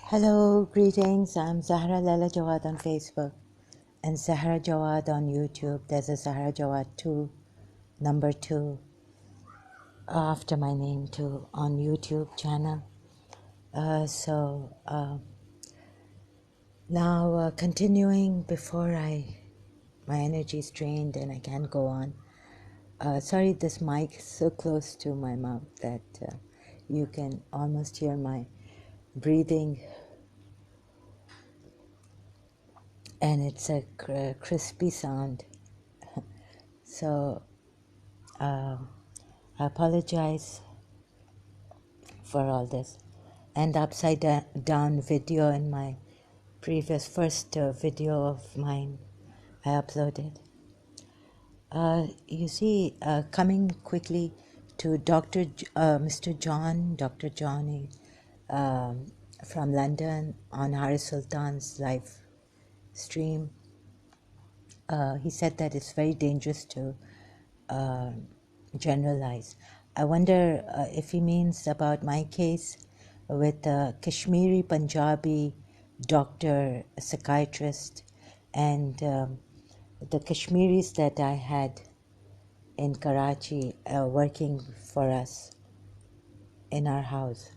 Hello, greetings. I'm Zahra Lala Jawad on Facebook and Zahra Jawad on YouTube. There's a Zahra Jawad 2, number 2, after my name too, on YouTube channel. Now continuing before my energy is drained and I can't go on. Sorry, this mic is so close to my mouth that you can almost hear my breathing, and it's a crispy sound. So I apologize for all this. And upside down video in my previous first video of mine I uploaded. You see, coming quickly to Mr. Dr. Johnny from London on Hari Sultan's live stream. He said that it's very dangerous to uh, generalize. I wonder if he means about my case with a Kashmiri Punjabi doctor, a psychiatrist, and the Kashmiris that I had in Karachi working for us in our house.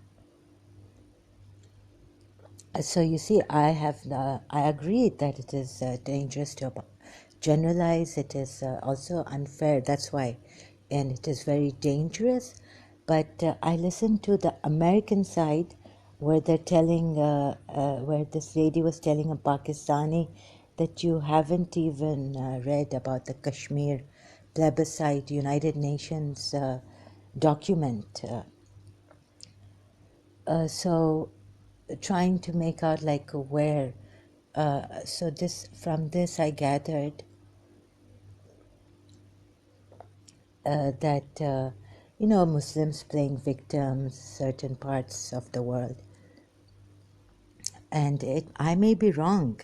So you see, I agree that it is dangerous to generalize. It is also unfair. That's why, and it is very dangerous. But I listened to the American side, where they're telling, where this lady was telling a Pakistani that you haven't even read about the Kashmir plebiscite, United Nations document. So trying to make out like where so this from this I gathered that Muslims playing victims certain parts of the world, and I may be wrong.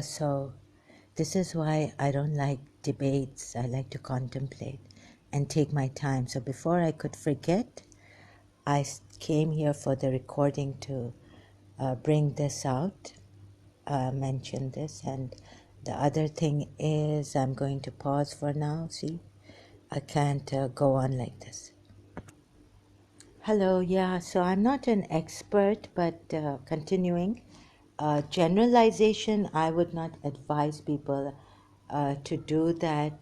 So this is why I don't like debates. I like to contemplate and take my time. So before I could forget, I came here for the recording to bring this out, mention this. And the other thing is I'm going to pause for now. See, I can't go on like this. Hello, yeah, so I'm not an expert, but continuing. Generalization, I would not advise people to do that.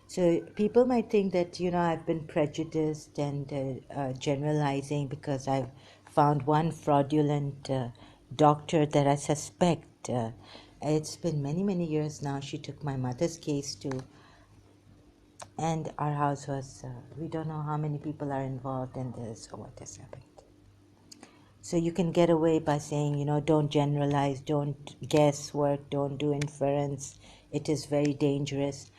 So people might think that, I've been prejudiced and generalizing because I've found one fraudulent doctor that I suspect. It's been many, many years now. She took my mother's case too. And our house was, we don't know how many people are involved in this or what has happened. So you can get away by saying, don't generalize, don't guesswork, don't do inference. It is very dangerous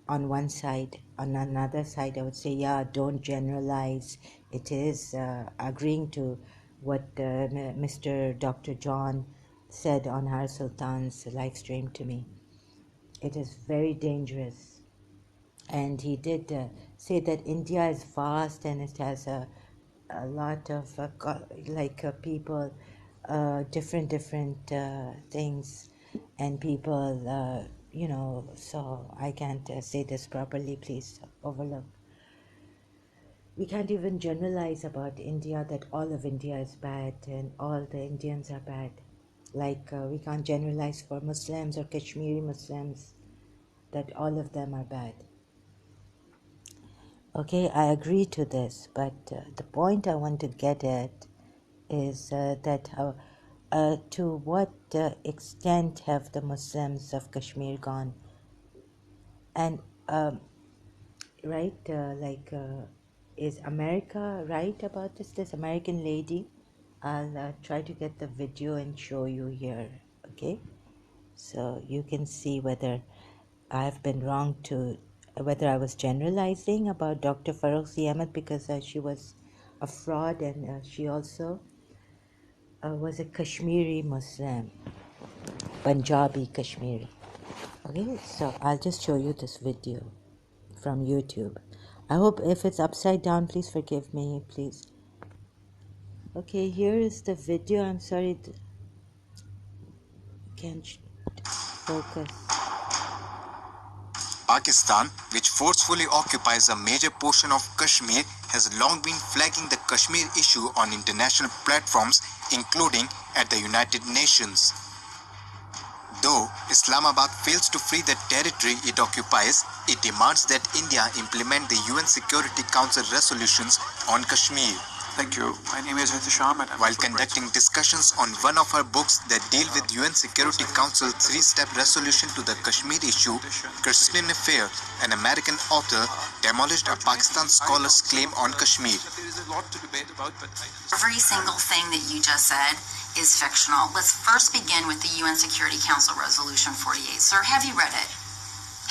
on one side. On another side, I would say, yeah, don't generalize. It is agreeing to what Mr. Dr. John said on Har Sultan's live stream to me. It is very dangerous. And he did say that India is vast and it has a lot of people, different things, and people, so I can't say this properly, please overlook. We can't even generalize about India that all of India is bad and all the Indians are bad. We can't generalize for Muslims or Kashmiri Muslims that all of them are bad. Okay, I agree to this, but the point I want to get at is that to what extent have the Muslims of Kashmir gone? And, right, is America right about this? This American lady, I'll try to get the video and show you here, okay? So you can see whether I've been wrong whether I was generalizing about Dr. Farooqi Ahmed because she was a fraud, and she also was a Kashmiri Muslim, Punjabi Kashmiri. Okay, so I'll just show you this video from YouTube. I hope if it's upside down, please forgive me, please. Okay, here is the video. I'm sorry, can't focus. Pakistan, which forcefully occupies a major portion of Kashmir, has long been flagging the Kashmir issue on international platforms, including at the United Nations. Though Islamabad fails to free the territory it occupies, it demands that India implement the UN Security Council resolutions on Kashmir. Thank you. My name is Ex-Shia. While conducting discussions on one of her books that deal with UN Security Council three-step resolution to the Kashmir issue, Christine Fair, an American author, demolished a Pakistan scholar's claim on Kashmir. There is a lot to debate about, but every single thing that you just said is fictional. Let's first begin with the UN Security Council Resolution 48. Sir, have you read it?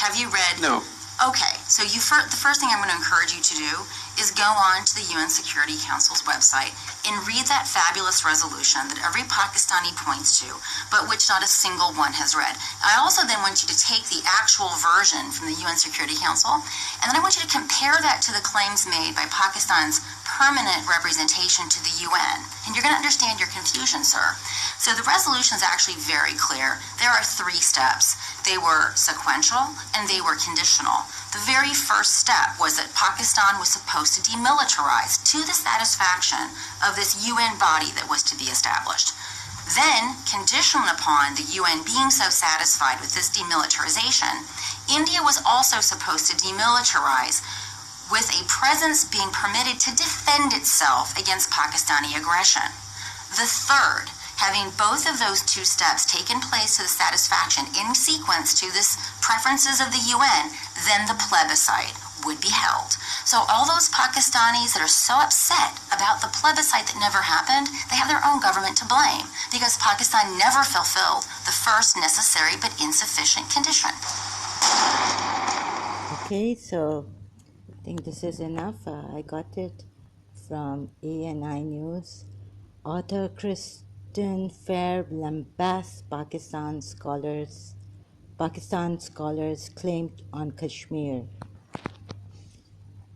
Have you read? No. Okay, so the first thing I'm going to encourage you to do is go on to the UN Security Council's website and read that fabulous resolution that every Pakistani points to, but which not a single one has read. I also then want you to take the actual version from the UN Security Council, and then I want you to compare that to the claims made by Pakistan's permanent representation to the UN. And you're going to understand your confusion, sir. So the resolution is actually very clear. There are 3 steps. They were sequential and they were conditional. The very first step was that Pakistan was supposed to demilitarize to the satisfaction of this UN body that was to be established. Then, conditional upon the UN being so satisfied with this demilitarization, India was also supposed to demilitarize with a presence being permitted to defend itself against Pakistani aggression. The third, having both of those 2 steps taken place to the satisfaction in sequence to the preferences of the UN, then the plebiscite would be held. So all those Pakistanis that are so upset about the plebiscite that never happened, they have their own government to blame because Pakistan never fulfilled the first necessary but insufficient condition. Okay, so I think this is enough. I got it from ANI News. Author Kristen Fair lambasts Pakistan scholars claimed on Kashmir.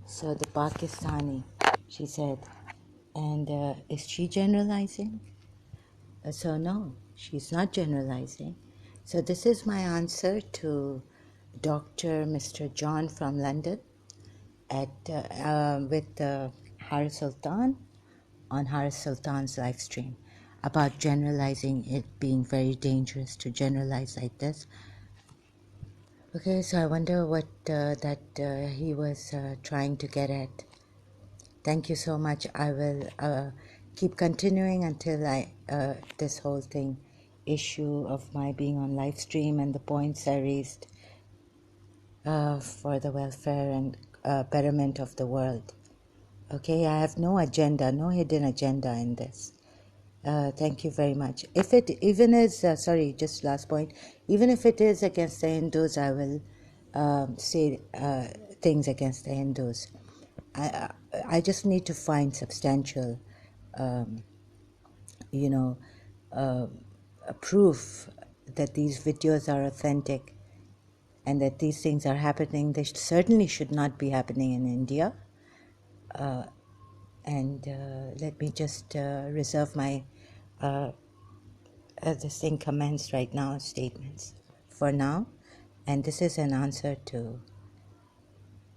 So the Pakistani, she said, and is she generalizing? So no, she's not generalizing. So this is my answer to Dr. Mr. John from London with Haris Sultan on Haris Sultan's live stream about generalizing, it being very dangerous to generalize like this. Okay, so I wonder what he was trying to get at. Thank you so much. I will keep continuing until this whole thing issue of my being on live stream and the points I raised for the welfare and betterment of the world. Okay, I have no agenda, no hidden agenda in this. Thank you very much. If it even is, just last point, even if it is against the Hindus, I will say things against the Hindus. I just need to find substantial, proof that these videos are authentic and that these things are happening. They certainly should not be happening in India. And let me just reserve my this thing commenced right now statements for now. And this is an answer to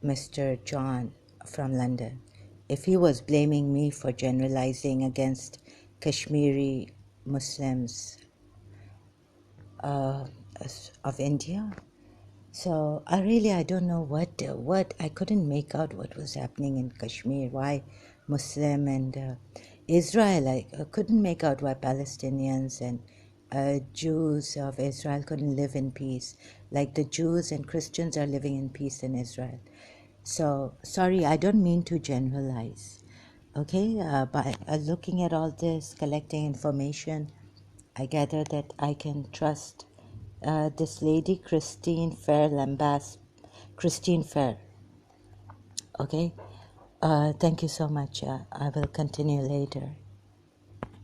Mr. John from London. If he was blaming me for generalizing against Kashmiri Muslims of India, so I don't know what I couldn't make out what was happening in Kashmir. Why Muslim and Israel? I couldn't make out why Palestinians and Jews of Israel couldn't live in peace, like the Jews and Christians are living in peace in Israel. So sorry, I don't mean to generalize. Okay, by looking at all this, collecting information, I gather that I can trust this lady, Christine Fair. Okay, thank you so much. I will continue later.